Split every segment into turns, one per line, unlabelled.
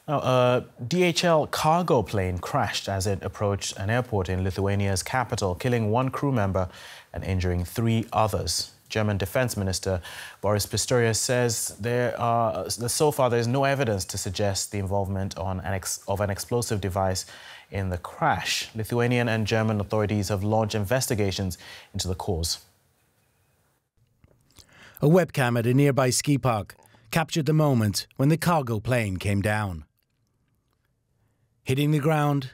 Now, a DHL cargo plane crashed as it approached an airport in Lithuania's capital, killing one crew member and injuring 3 others. German Defence Minister Boris Pistorius says so far there is no evidence to suggest the involvement of an explosive device in the crash. Lithuanian and German authorities have launched investigations into the cause.
A webcam at a nearby ski park captured the moment when the cargo plane came down, hitting the ground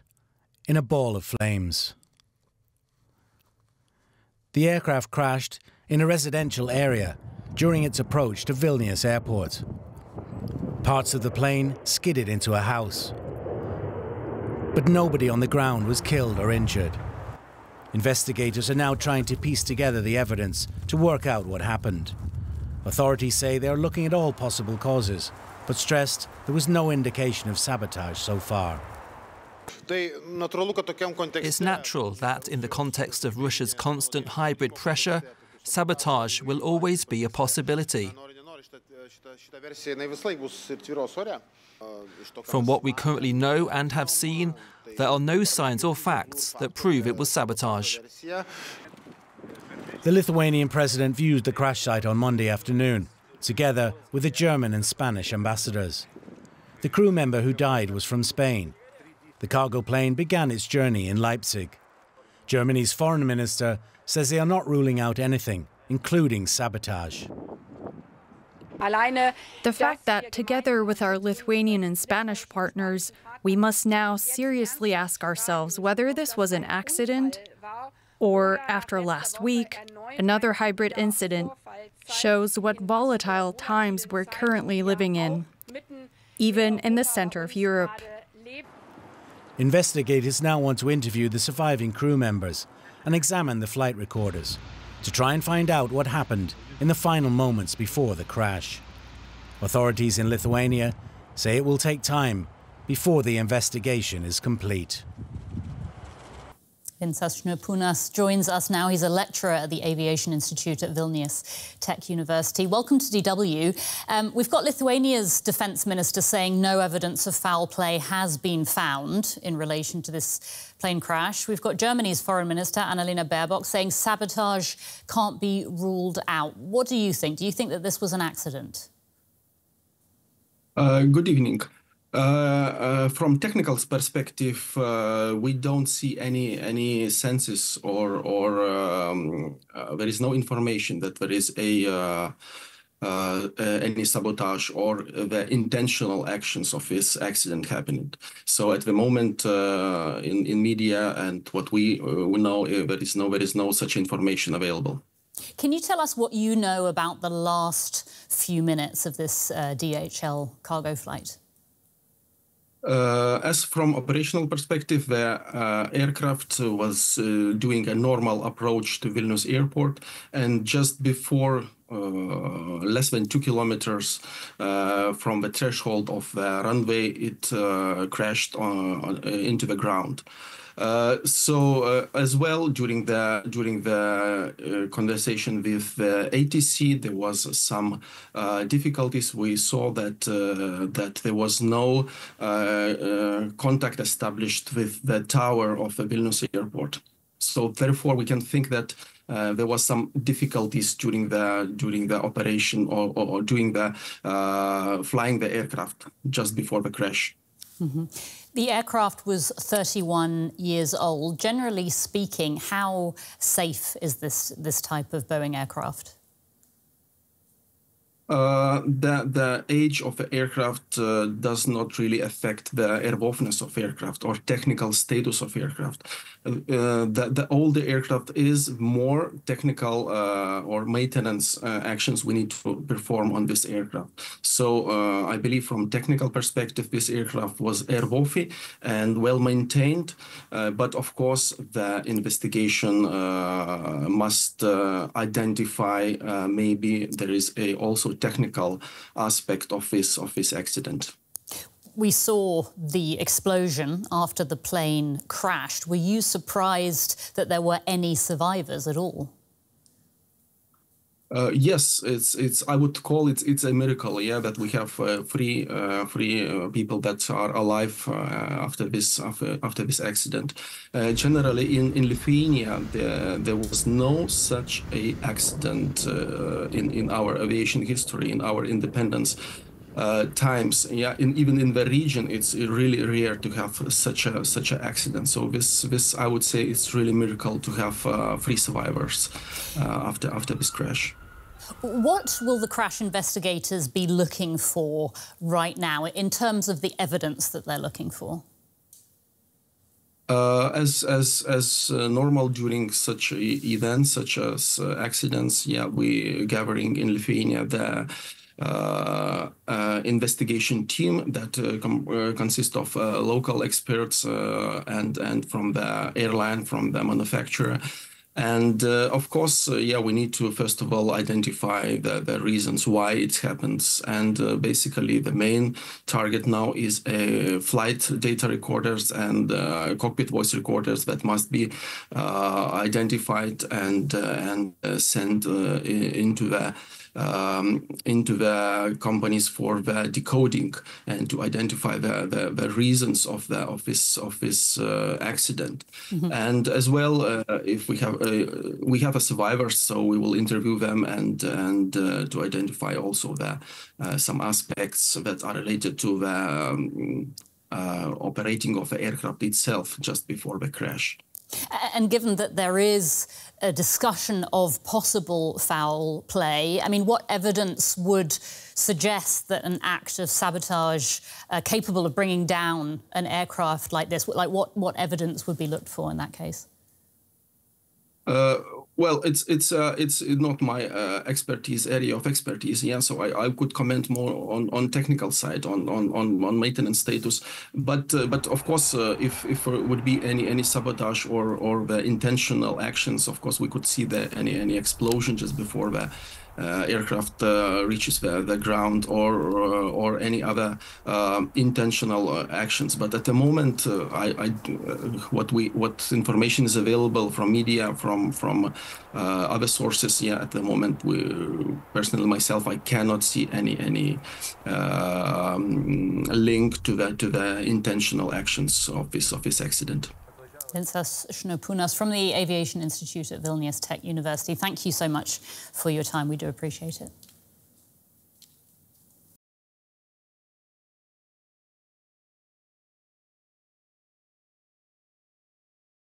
in a ball of flames. The aircraft crashed in a residential area during its approach to Vilnius airport. Parts of the plane skidded into a house, but nobody on the ground was killed or injured. Investigators are now trying to piece together the evidence to work out what happened. Authorities say they are looking at all possible causes, but stressed there was no indication of sabotage so far.
It's natural that, in the context of Russia's constant hybrid pressure, sabotage will always be a possibility. From what we currently know and have seen, there are no signs or facts that prove it was sabotage.
The Lithuanian president viewed the crash site on Monday afternoon, together with the German and Spanish ambassadors. The crew member who died was from Spain. The cargo plane began its journey in Leipzig. Germany's foreign minister says they are not ruling out anything, including sabotage.
The fact that, together with our Lithuanian and Spanish partners, we must now seriously ask ourselves whether this was an accident or, after last week, another hybrid incident, shows what volatile times we're currently living in, even in the center of Europe.
Investigators now want to interview the surviving crew members and examine the flight recorders to try and find out what happened in the final moments before the crash. Authorities in Lithuania say it will take time before the investigation is complete.
Vincas Snirpunas joins us now. He's a lecturer at the Aviation Institute at Vilnius Tech University. Welcome to DW. We've got Lithuania's Defence Minister saying no evidence of foul play has been found in relation to this plane crash. We've got Germany's Foreign Minister, Annalena Baerbock, saying sabotage can't be ruled out. What do you think? Do you think that this was an accident?
Good evening. From technical perspective, we don't see any senses or there is no information that there is any sabotage or the intentional actions of this accident happening. So at the moment, in media and what we know, there is no such information available.
Can you tell us what you know about the last few minutes of this DHL cargo flight?
As from operational perspective, the aircraft was doing a normal approach to Vilnius airport, and just before less than 2 kilometers from the threshold of the runway, it crashed into the ground. As well, during the conversation with the ATC, there was some difficulties. We saw that there was no contact established with the tower of the Vilnius airport. So therefore, we can think that there was some difficulties during the operation or during the flying the aircraft just before the crash.
Mm-hmm. The aircraft was 31 years old. Generally speaking, how safe is this type of Boeing aircraft?
The age of the aircraft does not really affect the airworthiness of aircraft or technical status of aircraft. The older aircraft is more technical or maintenance actions we need to perform on this aircraft. So I believe from technical perspective, this aircraft was airworthy and well maintained. But of course, the investigation must identify maybe there is also technical aspect of this accident.
We saw the explosion after the plane crashed. Were you surprised that there were any survivors at all?
Yes, it's. I would call it's a miracle, yeah, that we have three people that are alive after this accident. Generally, in Lithuania, there was no such a accident in our aviation history, in our independence times. Yeah, even in the region, it's really rare to have such a accident. So this I would say it's really a miracle to have 3 survivors after this crash.
What will the crash investigators be looking for right now in terms of the evidence that they're looking for?
As normal during such events, such as accidents, yeah, we gathering in Lithuania the investigation team that consists of local experts and from the airline, from the manufacturer. And of course, yeah, we need to first of all identify the reasons why it happens. And basically, the main target now is flight data recorders and cockpit voice recorders that must be identified and sent into the companies for the decoding and to identify the reasons of this accident. Mm-hmm. And as well, if we have a survivor, so we will interview them and to identify also some aspects that are related to the operating of the aircraft itself just before the crash.
And given that there is a discussion of possible foul play, I mean, what evidence would suggest that an act of sabotage capable of bringing down an aircraft like this, like what evidence would be looked for in that case?
Well, it's not my area of expertise. Yeah, so I could comment more on technical side, on maintenance status. But of course, if there would be any sabotage or the intentional actions, of course, we could see any explosion just before the aircraft reaches the ground or any other intentional actions. But at the moment, what information is available from media, from other sources, yeah, at the moment, personally myself, I cannot see any link to the intentional actions of this accident.
Vincas Snirpunas from the Aviation Institute at Vilnius Tech University. Thank you so much for your time. We do appreciate it.